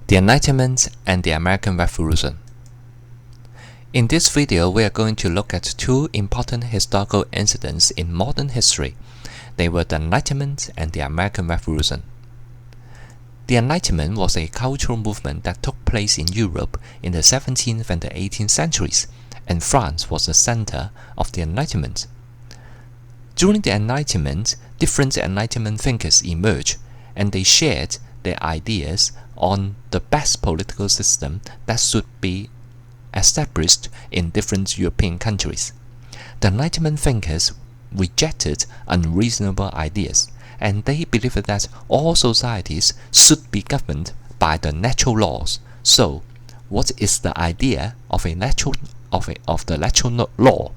The Enlightenment and the American Revolution. In this video, we are going to look at two important historical incidents in modern history. They were the Enlightenment and the American Revolution. The Enlightenment was a cultural movement that took place in Europe in the 17th and the 18th centuries, and France was the center of the Enlightenment. During the Enlightenment, different Enlightenment thinkers emerged, and they shared their ideas on the best political system that should be established in different European countries. The Enlightenment thinkers rejected unreasonable ideas, and they believed that all societies should be governed by the natural laws. So, what is the idea of the natural law?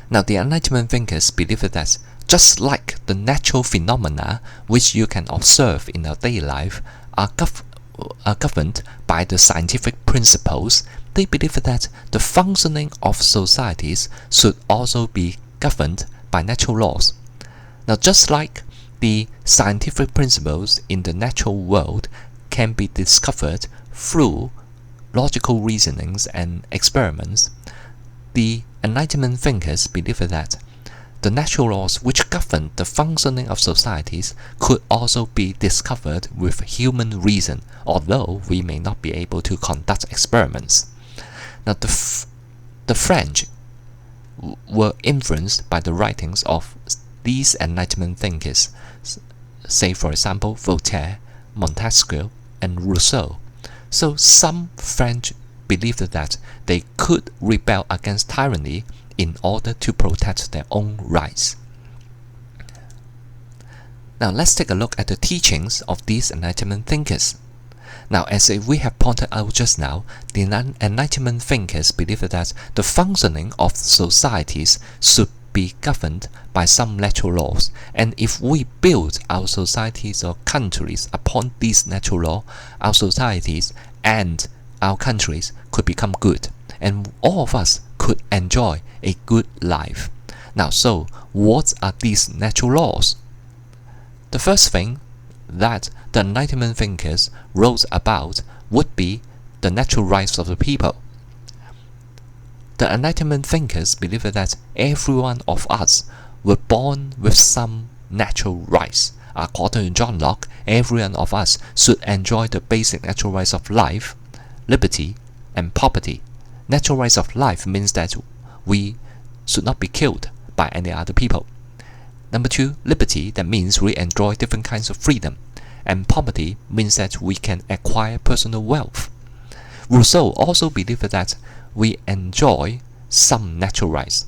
Now, the Enlightenment thinkers believed that just like the natural phenomena which you can observe in our daily life are governed by the scientific principles, they believe that the functioning of societies should also be governed by natural laws. Now, just like the scientific principles in the natural world can be discovered through logical reasonings and experiments, the Enlightenment thinkers believe that the natural laws which govern the functioning of societies could also be discovered with human reason, although we may not be able to conduct experiments. Now, the French were influenced by the writings of these Enlightenment thinkers, say for example Voltaire, Montesquieu, and Rousseau. So some French believed that they could rebel against tyranny in order to protect their own rights. Now let's take a look at the teachings of these Enlightenment thinkers. Now, as we have pointed out just now, the Enlightenment thinkers believe that the functioning of societies should be governed by some natural laws, and if we build our societies or countries upon these natural laws, our societies and our countries could become good, and all of us could enjoy a good life. Now, so what are these natural laws? The first thing that the Enlightenment thinkers wrote about would be the natural rights of the people. The Enlightenment thinkers believe that every one of us were born with some natural rights. According to John Locke, every one of us should enjoy the basic natural rights of life, liberty, and property. Natural rights of life means that we should not be killed by any other people. Number two, liberty, that means we enjoy different kinds of freedom. And property means that we can acquire personal wealth. Rousseau also believed that we enjoy some natural rights.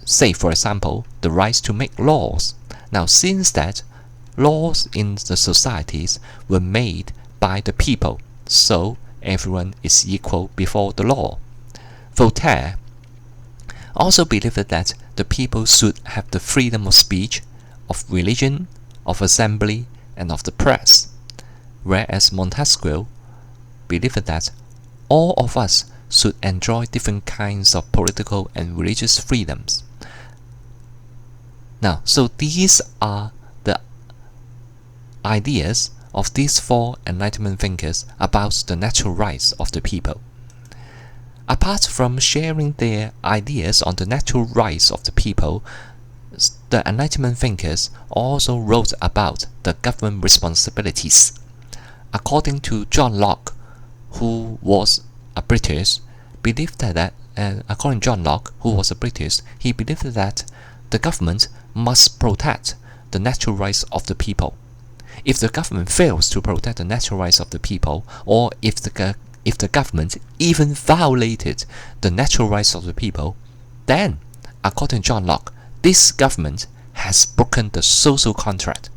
Say, for example, the rights to make laws. Now, since that laws in the societies were made by the people, so everyone is equal before the law. Voltaire also believed that the people should have the freedom of speech, of religion, of assembly, and of the press, whereas Montesquieu believed that all of us should enjoy different kinds of political and religious freedoms. Now, so these are the ideas of these four Enlightenment thinkers about the natural rights of the people. Apart from sharing their ideas on the natural rights of the people, the Enlightenment thinkers also wrote about the government responsibilities. According to John Locke, who was a British, he believed that the government must protect the natural rights of the people. If the government fails to protect the natural rights of the people, or if the government even violated the natural rights of the people, then, according to John Locke, this government has broken the social contract.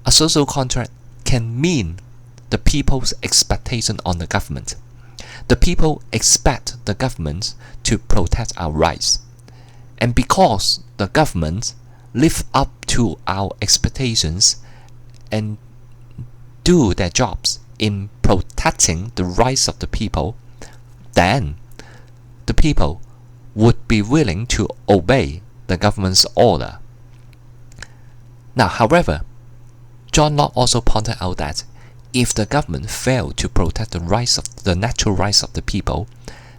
A social contract can mean the people's expectation on the government. The people expect the government to protect our rights. And because the government live up to our expectations and do their jobs in protecting the rights of the people, then the people would be willing to obey the government's order. Now, however, John Locke also pointed out that if the government failed to protect the natural rights of the people,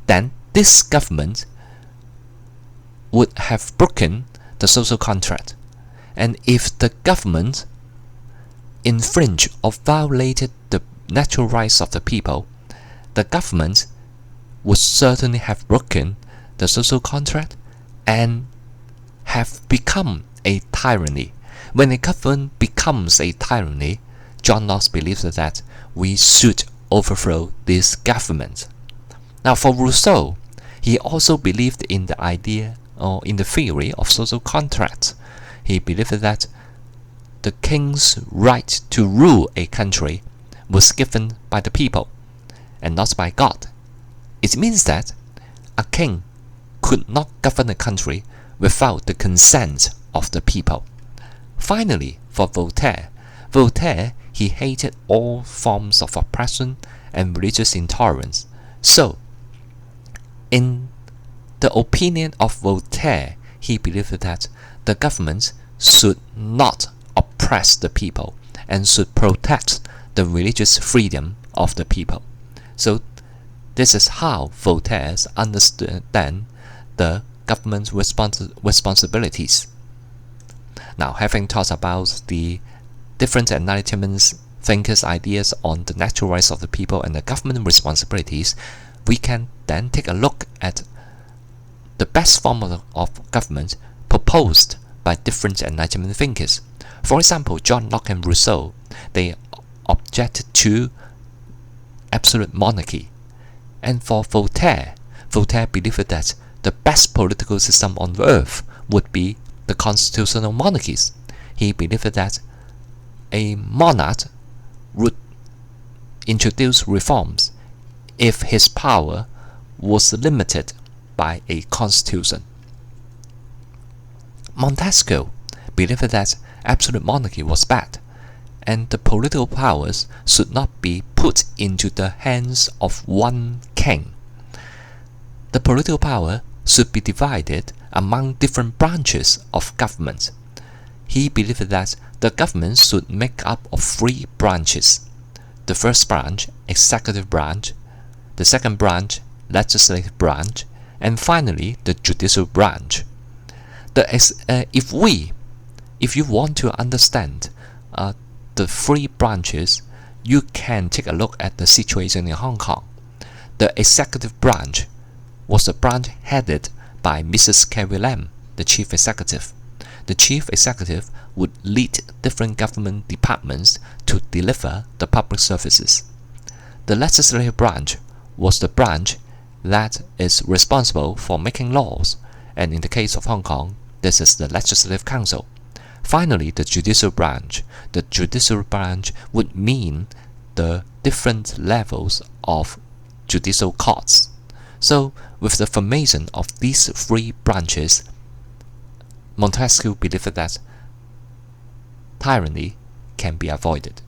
then this government would have broken the social contract. And if the government infringed or violated the natural rights of the people, the government would certainly have broken the social contract and have become a tyranny. When a government becomes a tyranny, John Locke believes that we should overthrow this government. Now, for Rousseau, he also believed in the idea or in the theory of social contract. He believed that the king's right to rule a country was given by the people and not by God. It means that a king could not govern a country without the consent of the people. Finally, for Voltaire, he hated all forms of oppression and religious intolerance. So, in the opinion of Voltaire, he believed that the government should not oppress the people and should protect the religious freedom of the people. So, this is how Voltaire understood then the government's responsibilities. Now, having talked about the different Enlightenment thinkers' ideas on the natural rights of the people and the government responsibilities, we can then take a look at the best form of government proposed by different Enlightenment thinkers. For example, John Locke and Rousseau, they objected to absolute monarchy. And for Voltaire believed that the best political system on earth would be the constitutional monarchies. He believed that a monarch would introduce reforms if his power was limited by a constitution. Montesquieu believed that absolute monarchy was bad, and the political powers should not be put into the hands of one king. The political power should be divided among different branches of government. He believed that the government should make up of 3 branches. The first branch, executive branch; the second branch, legislative branch; and finally, the judicial branch. If you want to understand the 3 branches, you can take a look at the situation in Hong Kong. The executive branch was the branch headed by Mrs. Carrie Lam, the chief executive. The chief executive would lead different government departments to deliver the public services. The legislative branch was the branch that is responsible for making laws, and in the case of Hong Kong, this is the Legislative Council. Finally, the judicial branch. The judicial branch would mean the different levels of judicial courts. So, with the formation of these 3 branches, Montesquieu believed that tyranny can be avoided.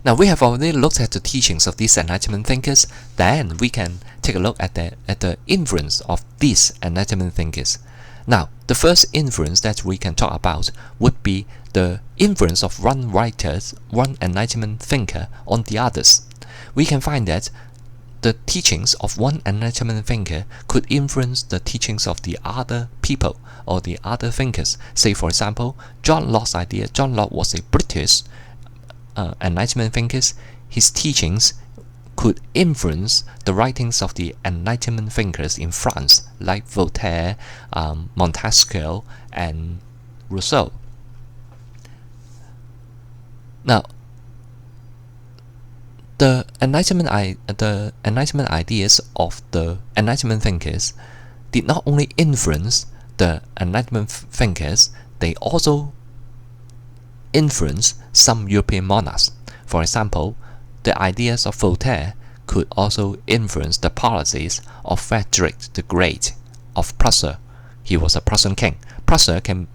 Now, we have already looked at the teachings of these Enlightenment thinkers. Then we can take a look at the influence of these Enlightenment thinkers. Now, the first influence that we can talk about would be the influence of one Enlightenment thinker on the others. We can find that the teachings of one Enlightenment thinker could influence the teachings of the other people or the other thinkers. Say, for example, John Locke's idea. John Locke was a British Enlightenment thinker. His teachings could influence the writings of the Enlightenment thinkers in France, like Voltaire, Montesquieu, and Rousseau. Now, the Enlightenment ideas of the Enlightenment thinkers did not only influence the Enlightenment thinkers, they also influenced some European monarchs. For example, the ideas of Voltaire could also influence the policies of Frederick the Great of Prussia. He was a Prussian king. Prussia can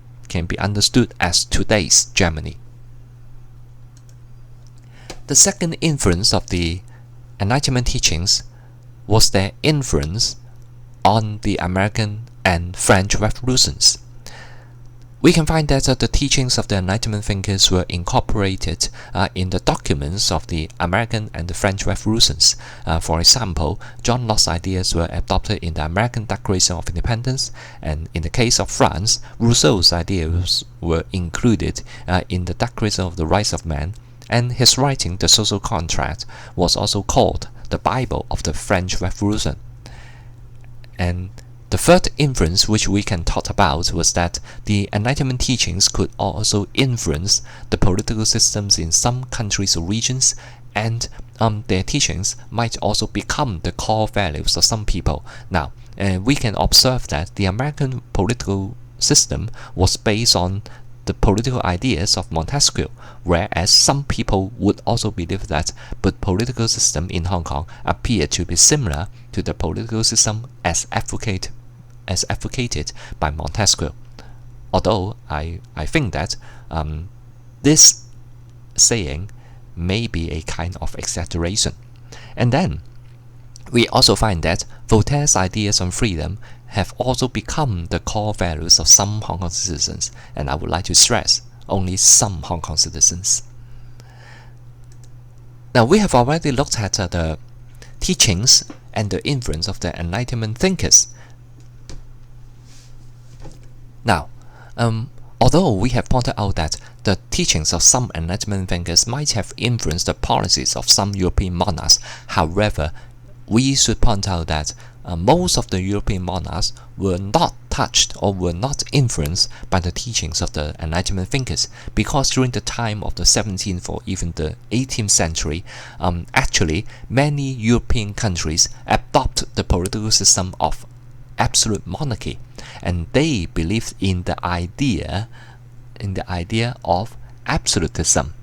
be understood as today's Germany. The second influence of the Enlightenment teachings was their influence on the American and French revolutions. We can find that the teachings of the Enlightenment thinkers were incorporated in the documents of the American and the French revolutions. For example, John Locke's ideas were adopted in the American Declaration of Independence, and in the case of France, Rousseau's ideas were included in the Declaration of the Rights of Man, and his writing, The Social Contract, was also called the Bible of the French Revolution. And the third influence which we can talk about was that the Enlightenment teachings could also influence the political systems in some countries or regions, and their teachings might also become the core values of some people. Now, we can observe that the American political system was based on the political ideas of Montesquieu, whereas some people would also believe that the political system in Hong Kong appeared to be similar to the political system as advocated by Montesquieu. Although I think that this saying may be a kind of exaggeration. And then we also find that Voltaire's ideas on freedom have also become the core values of some Hong Kong citizens, and I would like to stress only some Hong Kong citizens. Now, we have already looked at the teachings and the influence of the Enlightenment thinkers. Now, although we have pointed out that the teachings of some Enlightenment thinkers might have influenced the policies of some European monarchs, however, we should point out that most of the European monarchs were not touched or were not influenced by the teachings of the Enlightenment thinkers, because during the time of the 17th or even the 18th century, actually many European countries adopt the political system of absolute monarchy, and they believed in the idea of absolutism.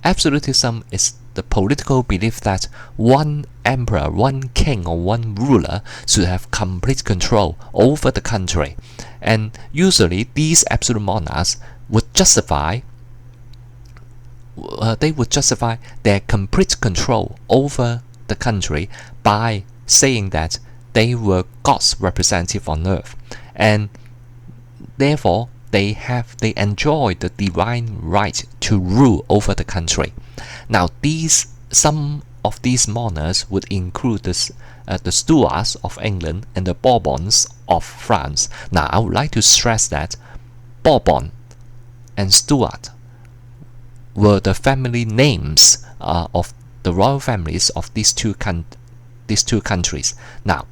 Absolutism is the political belief that one emperor, one king, or one ruler should have complete control over the country. And usually these absolute monarchs would justify their complete control over the country by saying that they were God's representative on earth, and therefore they enjoy the divine right to rule over the country. Now, some of these monarchs would include the Stuarts of England and the Bourbons of France. Now, I would like to stress that Bourbon and Stuart were the family names of the royal families of these two countries. Now,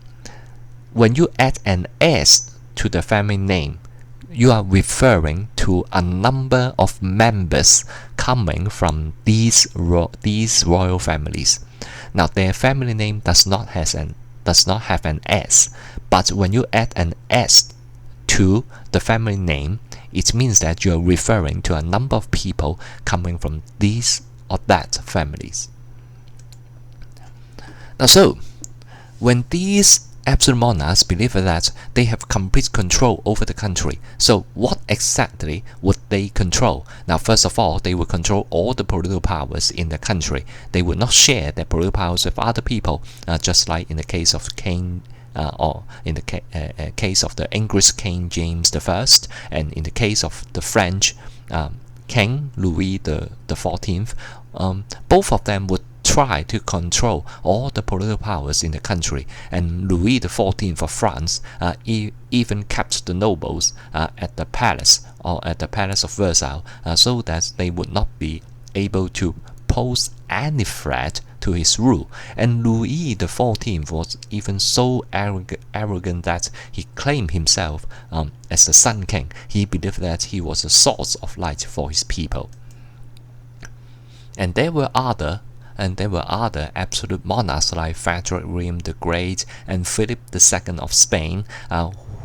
when you add an S to the family name, you are referring to a number of members coming from these royal families. Now, their family name does not have an S, but when you add an S to the family name, it means that you are referring to a number of people coming from these or that families. Now, so when these absolute monarchs believe that they have complete control over the country, so what exactly would they control? Now, first of all, they would control all the political powers in the country. They would not share their political powers with other people, just like in the case of King, or in the case of the English King James I, and in the case of the French King Louis the XIV. Both of them would try to control all the political powers in the country, and Louis XIV of France even kept the nobles at the palace of Versailles, so that they would not be able to pose any threat to his rule. And Louis XIV was even so arrogant that he claimed himself as the Sun King. He believed that he was a source of light for his people. And there were other absolute monarchs like Frederick William the Great and Philip II of Spain,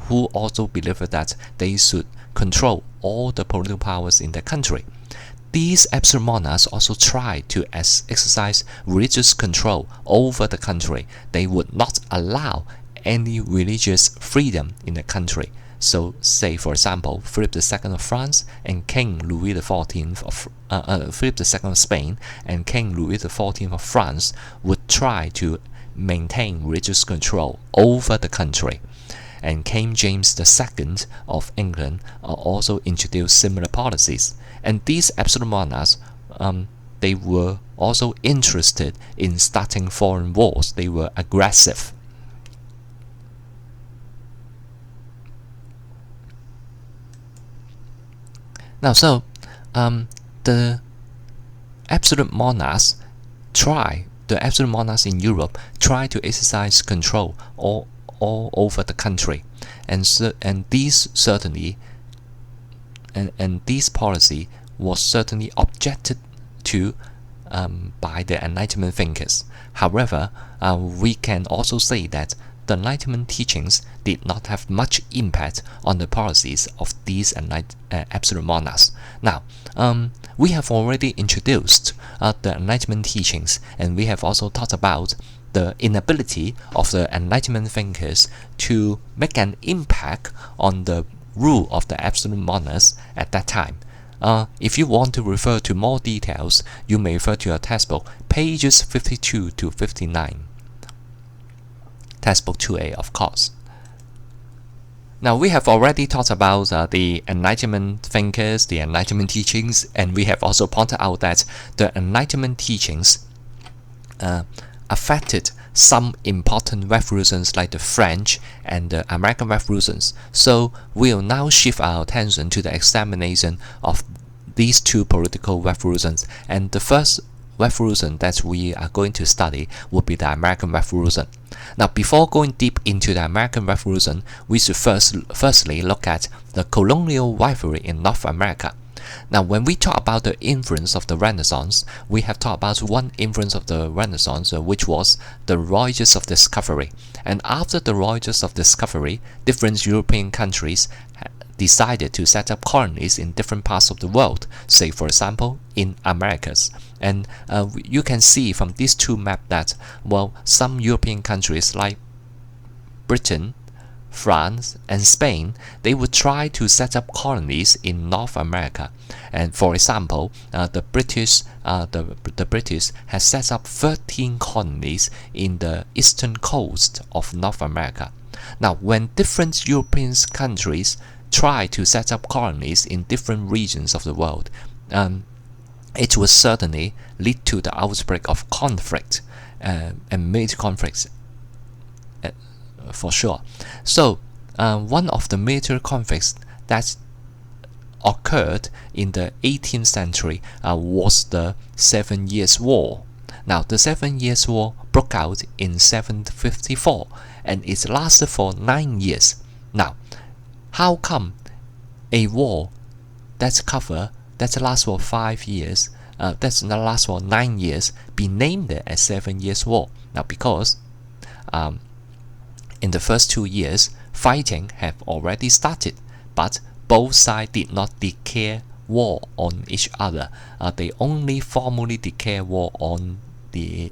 who also believed that they should control all the political powers in the country. These absolute monarchs also tried to exercise religious control over the country. They would not allow any religious freedom in the country. So, say for example, Philip II of France and King Louis XIV of Philip II of Spain and King Louis XIV of France would try to maintain religious control over the country. and King James II of England also introduced similar policies. And these absolute monarchs, they were also interested in starting foreign wars. They were aggressive. Now, so the absolute monarchs in Europe try to exercise control all over the country, and these policy was certainly objected to by the Enlightenment thinkers. However, we can also say that the Enlightenment teachings did not have much impact on the policies of these absolute monarchs. Now, we have already introduced the Enlightenment teachings, and we have also talked about the inability of the Enlightenment thinkers to make an impact on the rule of the absolute monarchs at that time. If you want to refer to more details, you may refer to your textbook, pages 52 to 59. Textbook 2A, of course. Now, we have already talked about the Enlightenment thinkers, the Enlightenment teachings, and we have also pointed out that the Enlightenment teachings affected some important revolutions like the French and the American revolutions. So we'll now shift our attention to the examination of these two political revolutions, and the first revolution that we are going to study will be the American Revolution. Now, before going deep into the American Revolution, we should firstly look at the colonial rivalry in North America. Now, when we talk about the influence of the Renaissance, we have talked about one influence of the Renaissance, which was the voyages of discovery. And after the voyages of discovery, different European countries decided to set up colonies in different parts of the world, say for example in Americas. And you can see from these two maps that, well, some European countries like Britain, France, and Spain, they would try to set up colonies in North America. And for example, the British has set up 13 colonies in the eastern coast of North America. Now, when different European countries try to set up colonies in different regions of the world, it will certainly lead to the outbreak of conflict and military conflicts, for sure. So, one of the military conflicts that occurred in the 18th century was the 7 Years' War. Now, the 7 Years' War broke out in 1754, and it lasted for 9 years. Now, how come a war that lasts for 5 years, that lasts for 9 years, be named as 7 Years' War? Now, because in the first 2 years, fighting had already started, but both sides did not declare war on each other. They only formally declared war on the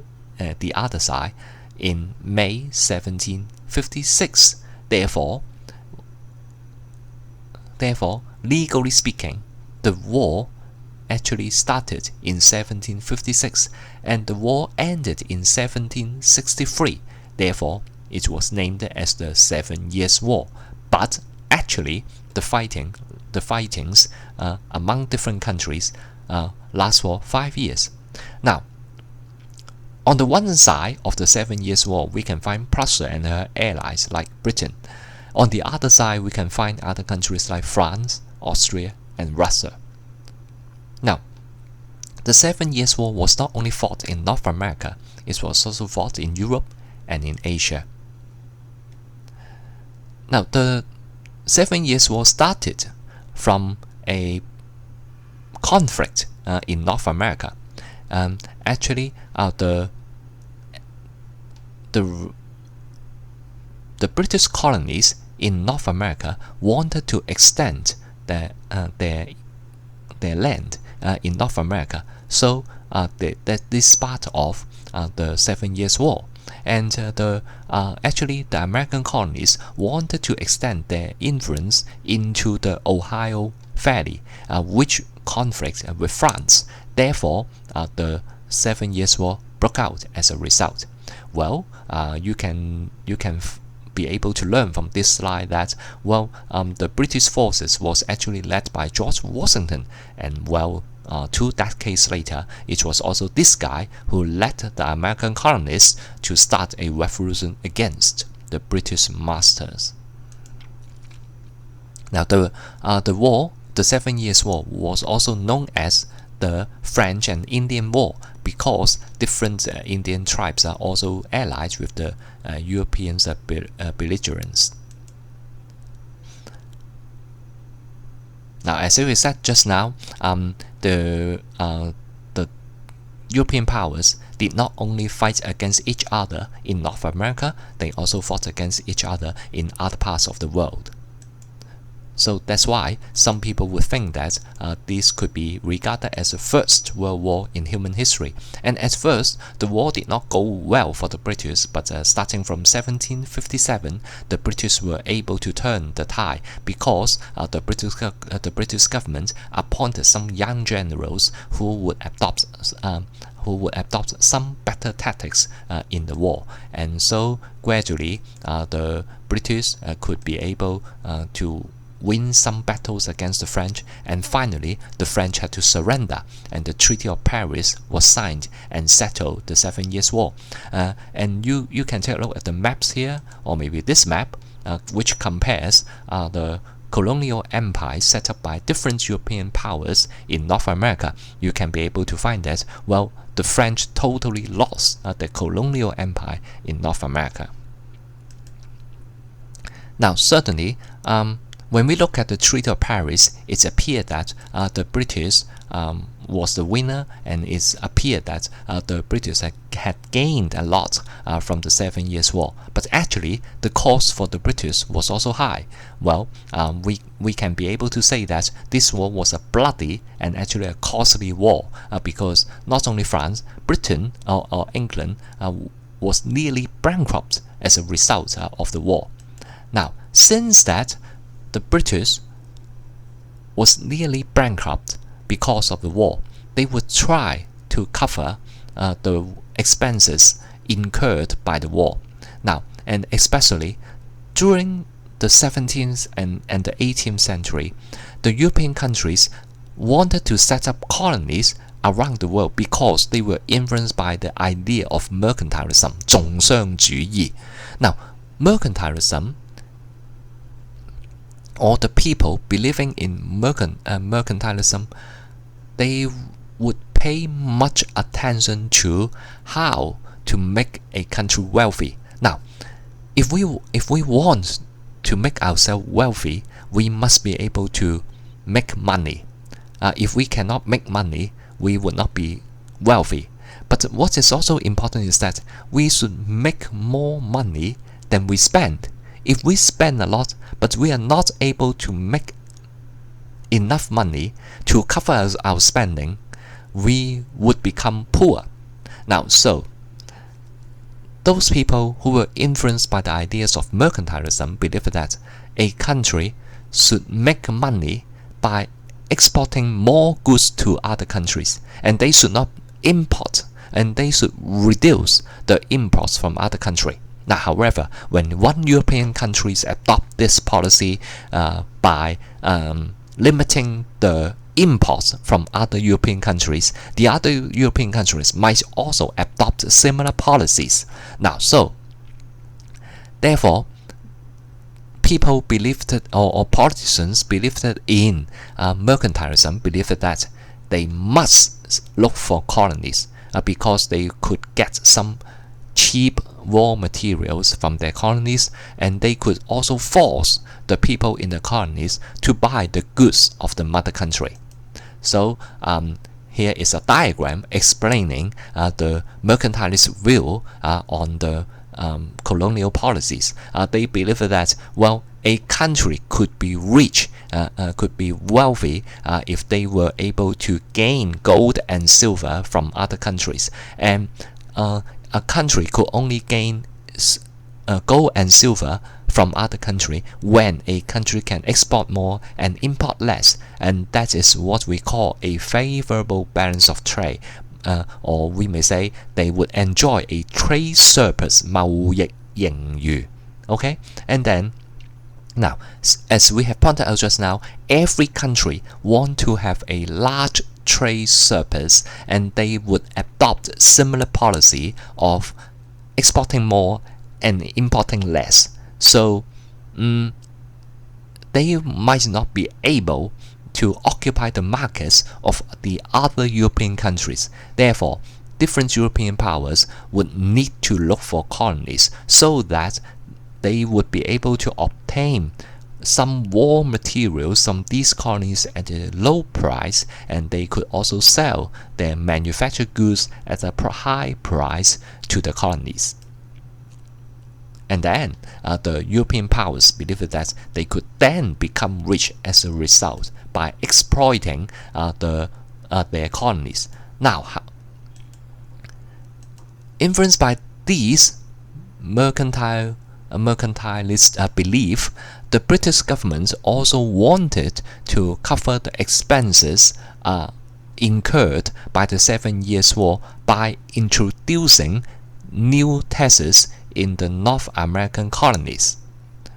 other side in May 1756. Therefore, legally speaking, the war actually started in 1756, and the war ended in 1763. Therefore, it was named as the 7 Years' War. But actually, the fightings among different countries last for 5 years. Now, on the one side of the 7 Years' War, we can find Prussia and her allies like Britain. On the other side, we can find other countries like France, Austria, and Russia. Now, the 7 Years' War was not only fought in North America, it was also fought in Europe and in Asia. Now, the 7 Years' War started from a conflict in North America. Actually, the British colonies in North America wanted to extend their land in North America, so that this part of the 7 Years' War. And actually, the American colonies wanted to extend their influence into the Ohio Valley, which conflict with France. Therefore, the 7 Years' War broke out as a result. Well, you can be able to learn from this slide that, well, the British forces was actually led by George Washington, and well, 2 decades later, it was also this guy who led the American colonists to start a revolution against the British masters. Now, the war, the 7 Years' War, was also known as the French and Indian War because different Indian tribes are also allied with the Europeans' belligerents. Now, as we said just now, the European powers did not only fight against each other in North America, they also fought against each other in other parts of the world. So that's why some people would think that this could be regarded as the first World War in human history. And at first, the war did not go well for the British, but starting from 1757, the British were able to turn the tide because the British government appointed some young generals who would adopt some better tactics in the war. And so gradually, the British could be able to win some battles against the French, and finally the French had to surrender, and the Treaty of Paris was signed and settled the 7 Years' War. And you can take a look at the maps here, or maybe this map, which compares the colonial empire set up by different European powers in North America. You can be able to find that, well, the French totally lost the colonial empire in North America. Now, certainly, when we look at the Treaty of Paris, it appeared that the British was the winner, and it appeared that the British had gained a lot from the 7 Years' War. But actually, the cost for the British was also high. Well, we can be able to say that this war was a bloody and actually a costly war because not only France, Britain or England was nearly bankrupt as a result of the war. Now, since that, the British was nearly bankrupt because of the war, they would try to cover the expenses incurred by the war. Now, and especially during the 17th and the 18th century, the European countries wanted to set up colonies around the world because they were influenced by the idea of mercantilism, 重商主義. Now, mercantilism, or the people believing in mercantilism, they would pay much attention to how to make a country wealthy. Now, if we want to make ourselves wealthy, we must be able to make money. If we cannot make money, we would not be wealthy. But what is also important is that we should make more money than we spend. If we spend a lot, but we are not able to make enough money to cover our spending, we would become poor. Now, so those people who were influenced by the ideas of mercantilism believe that a country should make money by exporting more goods to other countries, and they should not import, and they should reduce the imports from other countries. Now, however, when one European countries adopt this policy by limiting the imports from other European countries, the other European countries might also adopt similar policies. Now, so therefore, people believed that, or politicians believed that in mercantilism, believed that they must look for colonies because they could get some cheap raw materials from their colonies, and they could also force the people in the colonies to buy the goods of the mother country. So here is a diagram explaining the mercantilist view on the colonial policies. They believe that, well, a country could be rich, could be wealthy if they were able to gain gold and silver from other countries, and a country could only gain gold and silver from other country when a country can export more and import less, and that is what we call a favorable balance of trade, or we may say they would enjoy a trade surplus 貿易盈餘 Okay, and then now, as we have pointed out just now, every country want to have a large trade surplus, and they would adopt similar policy of exporting more and importing less. So they might not be able to occupy the markets of the other European countries. Therefore, different European powers would need to look for colonies so that they would be able to obtain some raw materials from these colonies at a low price, and they could also sell their manufactured goods at a high price to the colonies. And then the European powers believed that they could then become rich as a result by exploiting their colonies. Now, influenced by these mercantilist belief, the British government also wanted to cover the expenses incurred by the 7 Years' War by introducing new taxes in the North American colonies.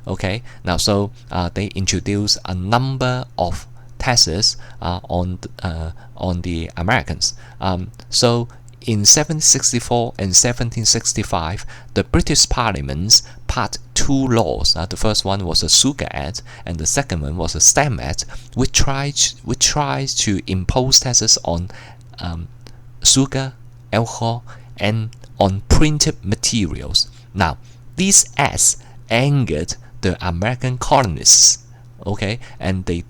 Okay, now so they introduced a number of taxes on the Americans. So in 1764 and 1765, the British Parliament passed two laws. The first one was the Sugar Act, and the second one was the Stamp Act, which tries to impose taxes on sugar, alcohol, and on printed materials. Now, these acts angered the American colonists, okay, and they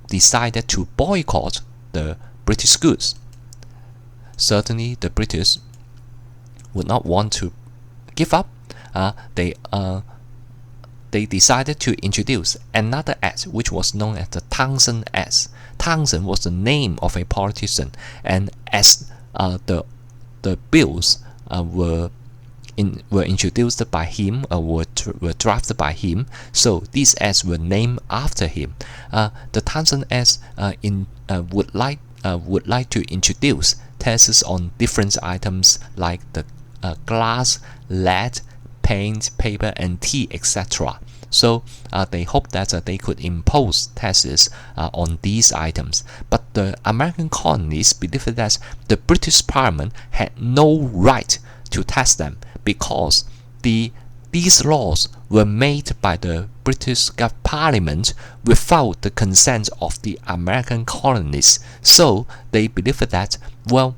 decided to boycott the British goods. Certainly, the British would not want to give up. They decided to introduce another act, which was known as the Townshend Act. Townshend was the name of a politician, and as the bills were introduced by him, were drafted by him, so these acts were named after him. The Townshend Act would like to introduce taxes on different items like the glass, lead, paint, paper, and tea, etc. So they hoped that they could impose taxes on these items. But the American colonies believed that the British Parliament had no right to tax them because these laws were made by the British Parliament without the consent of the American colonies. So they believed that, well,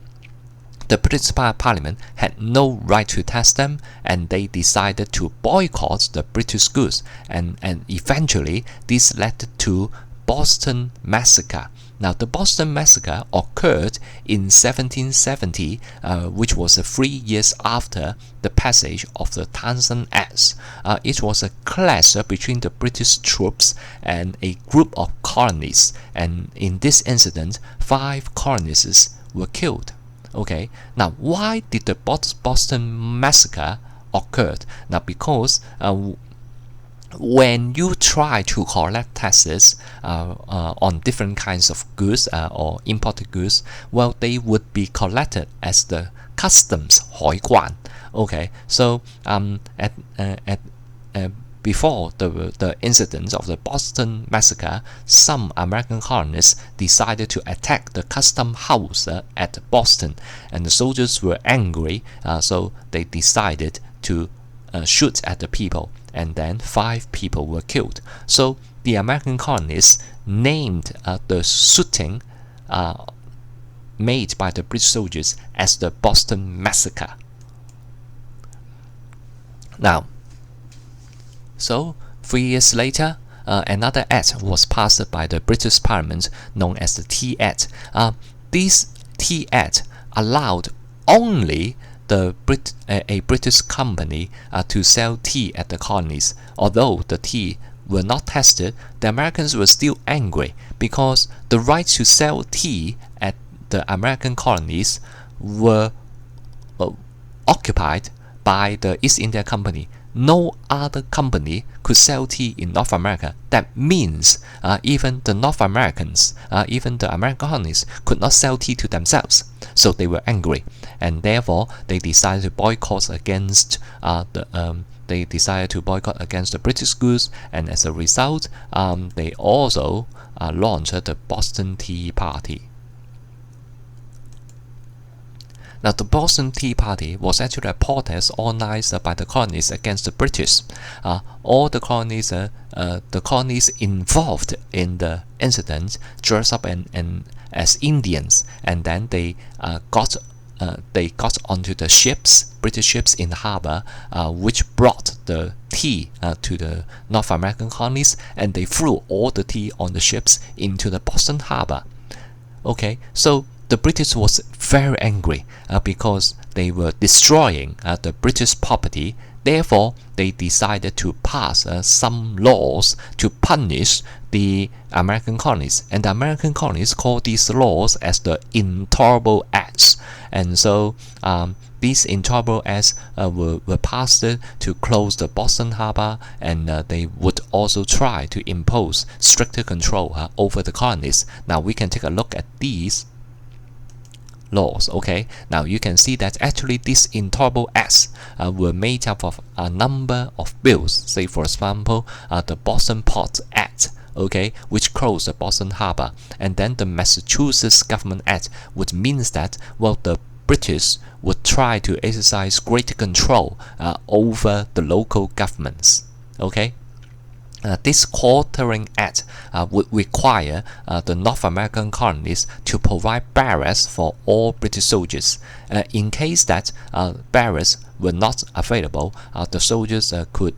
the British Parliament had no right to tax them, and they decided to boycott the British goods. And eventually, this led to Boston Massacre. Now, the Boston Massacre occurred in 1770, which was 3 years after the passage of the Townshend Act. It was a clash between the British troops and a group of colonists, and in this incident, 5 colonists were killed. Okay, now why did the Boston Massacre occur? Now, because when you try to collect taxes on different kinds of goods or imported goods, well, they would be collected as the customs 海關. Okay, so before the incident of the Boston Massacre, some American colonists decided to attack the custom house at Boston, and the soldiers were angry, so they decided to shoot at the people, and then 5 people were killed. So the American colonists named the shooting made by the British soldiers as the Boston Massacre. Now, so 3 years later, another act was passed by the British Parliament known as the Tea Act. This Tea Act allowed only a British company to sell tea at the colonies. Although the tea were not tested, the Americans were still angry because the right to sell tea at the American colonies were occupied by the East India Company. No other company could sell tea in North America. That means even the North Americans, even the American colonies, could not sell tea to themselves. So they were angry, and therefore they decided to boycott against they decided to boycott against the British goods, and as a result, they also launched the Boston Tea Party. Now, the Boston Tea Party was actually a protest organized by the colonies against the British. All the colonies involved in the incident dressed up as Indians, and then they got onto the ships, British ships in the harbor, which brought the tea to the North American colonies, and they threw all the tea on the ships into the Boston harbor. Okay, so the British was very angry because they were destroying the British property. Therefore, they decided to pass some laws to punish the American colonies, and the American colonies call these laws as the Intolerable Acts. And so these Intolerable Acts were passed to close the Boston harbor, and they would also try to impose stricter control over the colonies. Now we can take a look at these laws. Okay, now you can see that actually these Intolerable Acts were made up of a number of bills. Say for example, the Boston Port Act, okay, which closed the Boston harbor, and then the Massachusetts Government Act, which means that, well, the British would try to exercise greater control over the local governments. Okay. This Quartering Act would require the North American colonies to provide barracks for all British soldiers. In case that barracks were not available, the soldiers could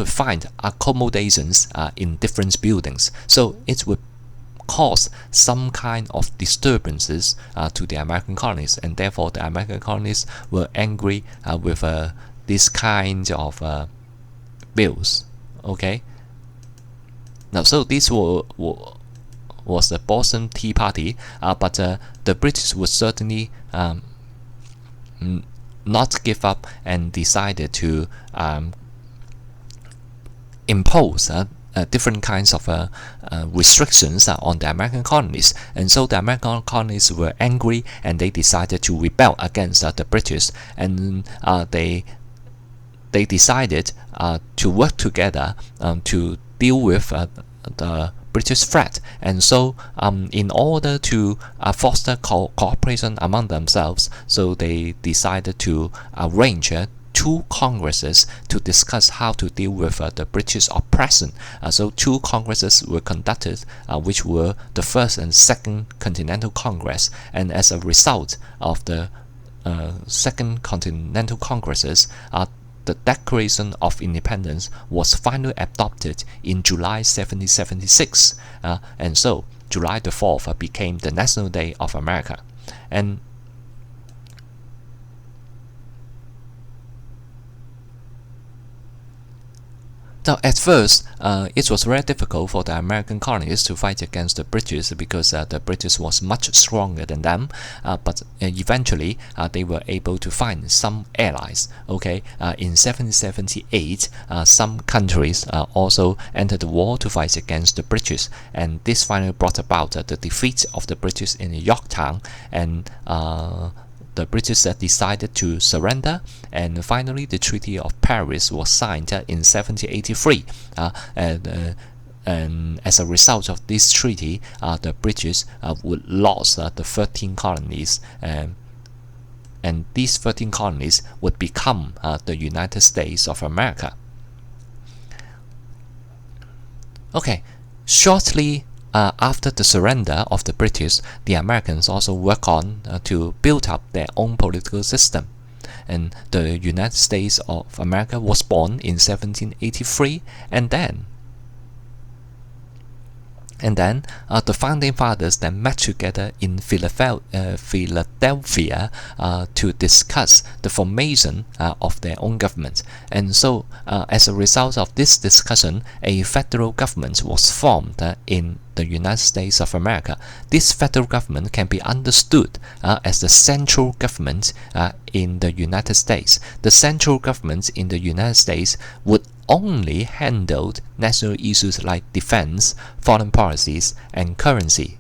find accommodations in different buildings. So it would cause some kind of disturbances to the American colonies, and therefore the American colonies were angry with this kind of bills. Okay. Now, so this was the Boston Tea Party, but the British would certainly not give up and decided to impose different kinds of restrictions on the American colonies. And so the American colonies were angry, and they decided to rebel against the British, and they decided to work together to deal with the British threat. And so in order to foster cooperation among themselves, so they decided to arrange two congresses to discuss how to deal with the British oppression. So two congresses were conducted, which were the First and Second Continental Congress, and as a result of the Second Continental Congresses, the Declaration of Independence was finally adopted in July 1776, and so July the 4th became the National Day of America. And now, at first, it was very difficult for the American colonies to fight against the British because the British was much stronger than them. But eventually, they were able to find some allies. Okay, in 1778, some countries also entered the war to fight against the British, and this finally brought about the defeat of the British in Yorktown, and the British decided to surrender, and finally the Treaty of Paris was signed in 1783. And as a result of this treaty, the British would lose the 13 colonies, and these 13 colonies would become the United States of America. Okay, shortly after the surrender of the British, the Americans also worked on to build up their own political system. And the United States of America was born in 1783, and then the founding fathers then met together in Philadelphia to discuss the formation of their own government. And so, as a result of this discussion, a federal government was formed in the United States of America. This federal government can be understood as the central government in the United States. The central government in the United States would only handle national issues like defense, foreign policies, and currency.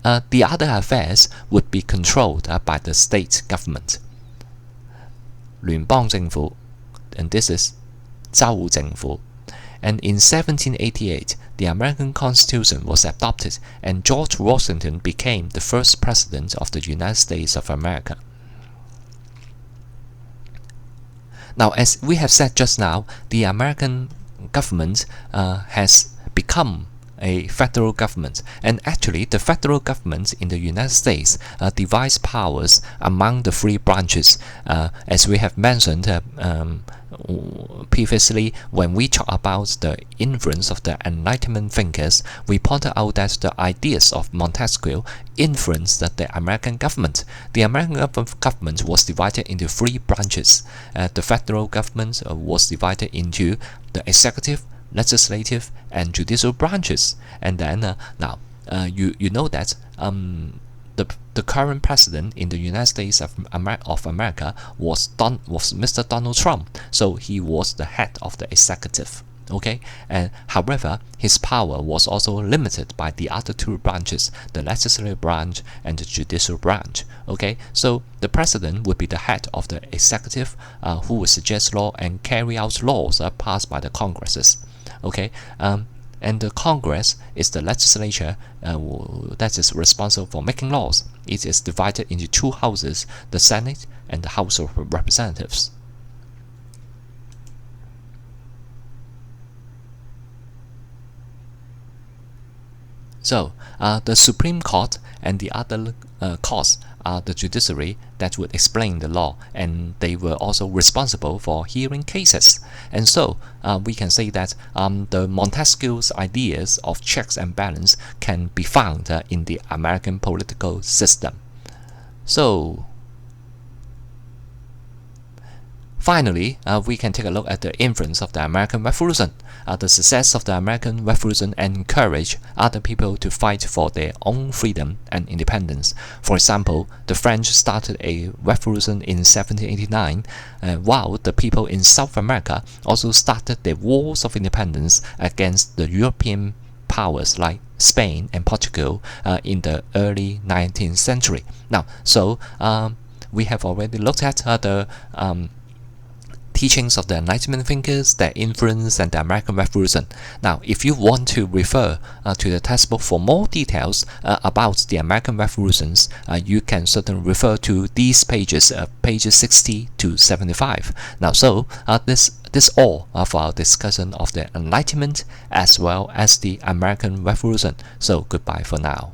The other affairs would be controlled by the state government. 聯邦政府 and this is 州政府. And in 1788, the American Constitution was adopted, and George Washington became the first president of the United States of America. Now, as we have said just now, the American government has become a federal government, and actually the federal government in the United States divides powers among the three branches. As we have mentioned previously, when we talk about the influence of the Enlightenment thinkers, we pointed out that the ideas of Montesquieu influenced the American government. The American government was divided into three branches. The federal government was divided into the executive, legislative, and judicial branches. And then you know that the current president in the United States of America was Mr. Donald Trump. So he was the head of the executive. Okay, and however, his power was also limited by the other two branches, the legislative branch and the judicial branch. Okay, so the president would be the head of the executive, who would suggest law and carry out laws passed by the Congresses. Okay, and the Congress is the legislature that is responsible for making laws. It is divided into two houses, the Senate and the House of Representatives. So, the Supreme Court and the other courts are the judiciary that would explain the law, and they were also responsible for hearing cases. And so, we can say that the Montesquieu's ideas of checks and balance can be found in the American political system. So, finally, we can take a look at the influence of the American Revolution. The success of the American Revolution encouraged other people to fight for their own freedom and independence. For example, the French started a revolution in 1789, while the people in South America also started their wars of independence against the European powers like Spain and Portugal in the early 19th century. Now, so we have already looked at the teachings of the Enlightenment thinkers, their influence, and the American Revolution. Now, if you want to refer to the textbook for more details about the American Revolutions, you can certainly refer to these pages, pages 60 to 75. Now, so this all for our discussion of the Enlightenment as well as the American Revolution. So, goodbye for now.